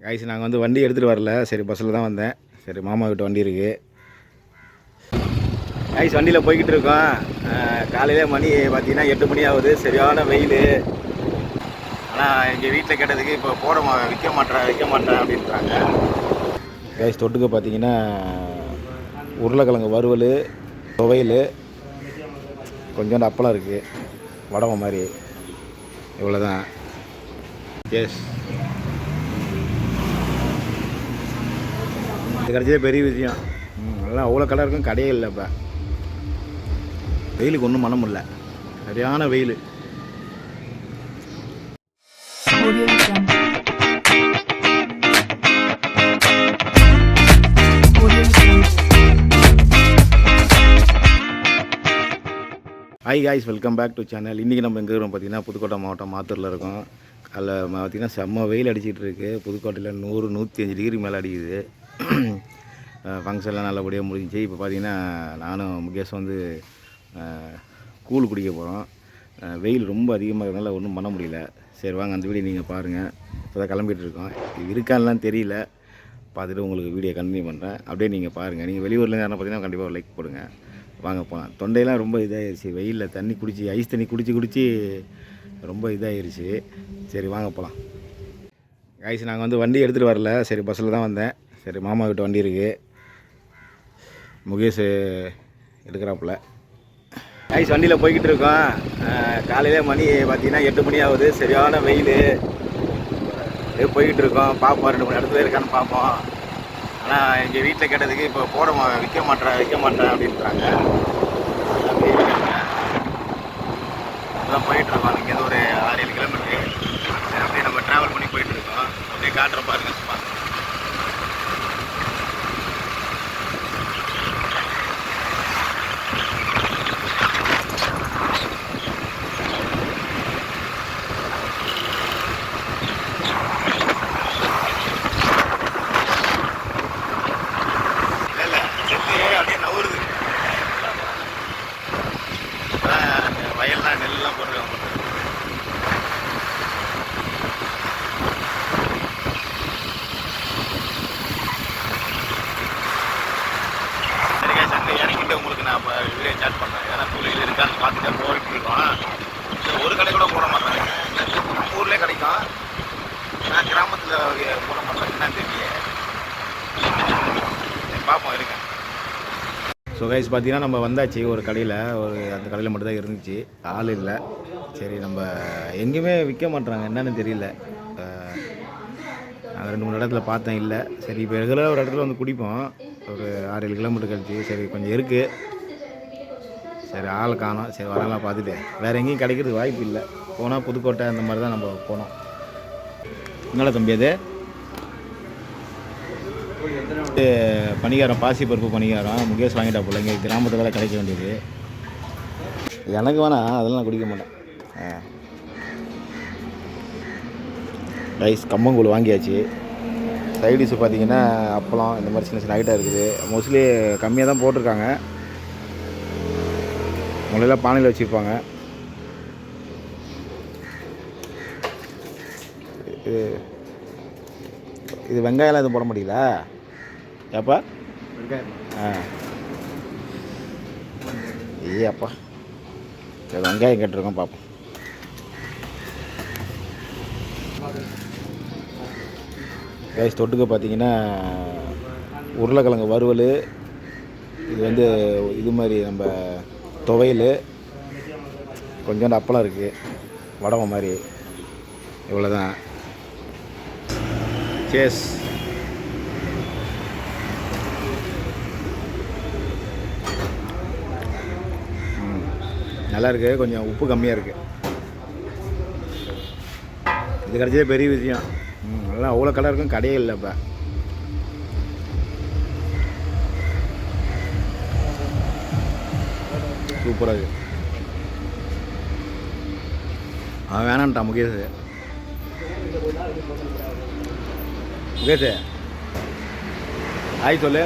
Guys நாங்கள் வந்து வண்டி எடுத்துகிட்டு வரல. சரி பஸ்ஸில் தான் வந்தேன். சரி மாமா கிட்ட வண்டி இருக்குது. காய்ஸ் வண்டியில் போய்கிட்டு இருக்கோம். காலையிலே மணி பார்த்தீங்கன்னா 8 மணி ஆகுது. சரியான வெயில். ஆனால் எங்கள் வீட்டில் கேட்டதுக்கு இப்போ விற்க மாட்டேன் அப்படின்றாங்க. காய்ஸ் தொட்டுக்க பார்த்தீங்கன்னா உருளைக்கிழங்கு வறுவல், துவையல், கொஞ்சோண்டு அப்பளம் இருக்குது, வடவை மாதிரி. இவ்வளோதான். எஸ், இது கிடச்சதே பெரிய விஷயம். அதெல்லாம் அவ்வளோ கடை இருக்கும், கடையே இல்லை. இப்போ வெயிலுக்கு ஒன்றும் பண்ண முடியல. சரியான வெயில். Hi guys, welcome back to channel. இன்றைக்கி நம்ம எங்கே இருக்கோம் பார்த்தீங்கன்னா புதுக்கோட்டை மாவட்டம் மாத்தூரில் இருக்கோம். அதில் பார்த்திங்கன்னா செம்ம வெயில் அடிச்சிகிட்டு இருக்குது. புதுக்கோட்டையில் 100-105 டிகிரி மேலே அடிக்குது. ஃபங்க்ஷன்லாம் நல்லபடியாக முடிஞ்சிச்சு. இப்போ பார்த்திங்கன்னா நானும் முகேஷ் வந்து கூழ் குடிக்க போகிறோம். வெயில் ரொம்ப அதிகமாக இருக்கிறதுனால ஒன்றும் பண்ண முடியல. சரி வாங்க அந்த வீடியோ நீங்கள் பாருங்கள். இப்போ தான் கிளம்பிட்டு இருக்கோம். இருக்கான்லாம் தெரியல, பார்த்துட்டு உங்களுக்கு வீடியோ கண்டினியூ பண்ணுறேன். அப்படியே நீங்கள் பாருங்கள். நீங்கள் வெளியூரில் யாரும் பார்த்தீங்கன்னா கண்டிப்பாக ஒரு லைக் போடுங்க. வாங்க போகலாம். தொண்டையெல்லாம் ரொம்ப இதாகிடுச்சு. வெயிலில் தண்ணி குடித்து, ஐஸ் தண்ணி குடித்து ரொம்ப இதாகிடுச்சு. சரி வாங்க போகலாம். காய்ஸ் நாங்கள் வந்து வண்டி எடுத்துகிட்டு வரல. சரி பஸ்ஸில் தான் வந்தேன். சரி மாமா கிட்ட வண்டி இருக்குது, முகேஷ் எடுக்கிறாப்புல. காய்ஸ் வண்டியில் போய்கிட்டு இருக்கோம். காலையிலே மணி பார்த்தீங்கன்னா 8 மணி ஆகுது. சரியான வெயில். போய்கிட்டு இருக்கோம். பார்ப்போம் 2 மணி இடத்துல இருக்கான்னு பார்ப்போம். ஆனால் எங்கள் வீட்டில் கேட்டதுக்கு இப்போ விற்க மாட்டேன் அப்படின்றாங்க. அதான் போயிட்டுருக்கோம். இங்கேருந்து ஒரு 6-7 கிலோமீட்டரு. அப்படியே நம்ம ட்ராவல் பண்ணி போயிட்டுருக்கோம். அப்படியே காட்டுற பாருங்க. வயல்லாம் நெல்லாம் போட்டுருக்காங்க. சரிங்க சண்டை இறங்கிட்டு உங்களுக்கு நான் இப்போ வீடியோ ஸ்டார்ட் பண்ணுறேன். ஏன்னா தொழில் இருக்கான்னு பார்த்துட்டு போயிட்டு இருக்கோம். ஒரு கடை கூட போட மாட்டாங்க. ஊர்லேயே கிடைக்கும். நான் கிராமத்தில் போட மாட்டேன். என்னன்னு தெரியல. பார்ப்போம் இருக்கேன். ஸோ கைஸ் பார்த்தீங்கன்னா நம்ம வந்தாச்சு ஒரு கடையில். அந்த கடையில் மட்டும்தான் இருந்துச்சு, ஆள் இல்லை. சரி நம்ம எங்கேயுமே விற்க மாட்டுறாங்க, என்னன்னு தெரியல. நான் 2-3 இடத்துல பார்த்தேன், இல்லை. சரி இப்போ ரெகுலராக ஒரு இடத்துல வந்து குடிப்போம். ஒரு 6-7 கிலோமீட்டர் கழிச்சு. சரி கொஞ்சம் இருக்குது. சரி ஆள் காணோம். சரி வரலாம் பார்த்துட்டு வேறு எங்கேயும் கிடைக்கிறதுக்கு வாய்ப்பு இல்லை. போனால் புதுக்கோட்டை அந்த மாதிரி தான் நம்ம போனோம். என்னடா தம்பி அது? பணிகாரம், பாசி பருப்பு பணிகாரம். முகேஷ் வாங்கிட்டா போல. இங்கே கிராமத்தில் கிடைக்க வேண்டியது. எனக்கு வேணாம், அதெல்லாம் நான் குடிக்க மாட்டேன். ரைஸ் கம்மங்கூழ் வாங்கியாச்சு. சைடிஷ் பார்த்தீங்கன்னா அப்பளம், இந்த மாதிரி சின்ன ஐட்டம் இருக்குது. மோஸ்ட்லி கம்மியாக தான் போட்டிருக்காங்க. முளையெல்லாம் பானையில் வச்சுருப்பாங்க. இது வெங்காயம்லாம் எதுவும் போட முடியல ஏப்பா? வெங்காயம் அப்பா. சரி வெங்காயம் கேட்டிருக்கோம், பார்ப்போம். கேஸ் தொட்டுக்க பார்த்தீங்கன்னா உருளைக்கிழங்கு வறுவல், இது வந்து இது மாதிரி நம்ம துவையல், கொஞ்சோண்டு அப்பளம் இருக்குது, வடவை மாதிரி. இவ்வளோதான். சேஸ். நல்லா இருக்குது. கொஞ்சம் உப்பு கம்மியாக இருக்குது. இது கிடச்சதே பெரிய விஷயம். அதெல்லாம் அவ்வளோ கடை இருக்கும், கடையே இல்லை. இப்போ சூப்பராக இருக்குது. அவன் வேணான்ட்டான் முகேஷ். ஹாய் சொல்லு.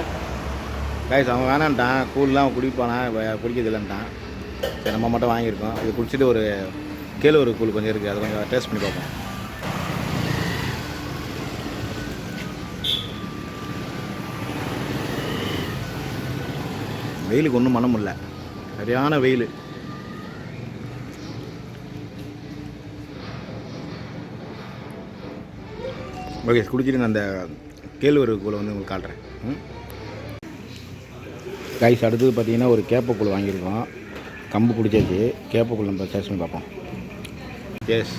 காய்ஸ் அவன் வேணான்ட்டான். கூழ்லாம் குடிப்பானா, குடிக்கிறது இல்லைன்ட்டான். சரி நம்ம மட்டும் வாங்கியிருக்கோம். இது குடிச்சிட்டு ஒரு கேழ்வரகு கூழ் கொஞ்சம் இருக்குது, அதை கொஞ்சம் டேஸ்ட் பண்ணி பார்ப்போம். வெயிலுக்கு ஒன்றும் பண்ண முடியல, சரியான வெயில். ஓகே, குடிச்சிட்டு நான் அந்த கேழ்வரகு கூழை வந்து உங்களுக்கு காட்டுறேன். கைஸ், அடுத்தது பார்த்தீங்கன்னா ஒரு கேப்பக்கூழ் வாங்கியிருக்கோம். கம்பு குடிச்சாச்சு, கேப்பக்கூழ் நம்ம டேஸ்ட் பண்ணி பார்ப்போம். எஸ்,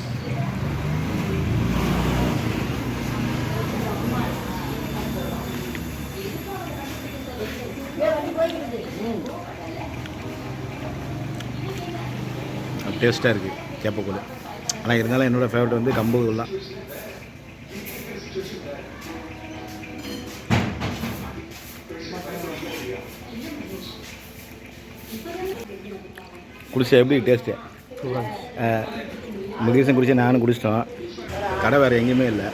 டேஸ்ட்டாக இருக்குது கேப்பக்கூழ். ஆனால் இருந்தாலும் என்னோடய ஃபேவரட் வந்து கம்பு கூழ் தான். குடிச்சா எப்படி டேஸ்ட்டு? முகேசன் குடித்தா நானும் குடிச்சிட்டோம். கடை வேறு எங்கேயுமே இல்லை.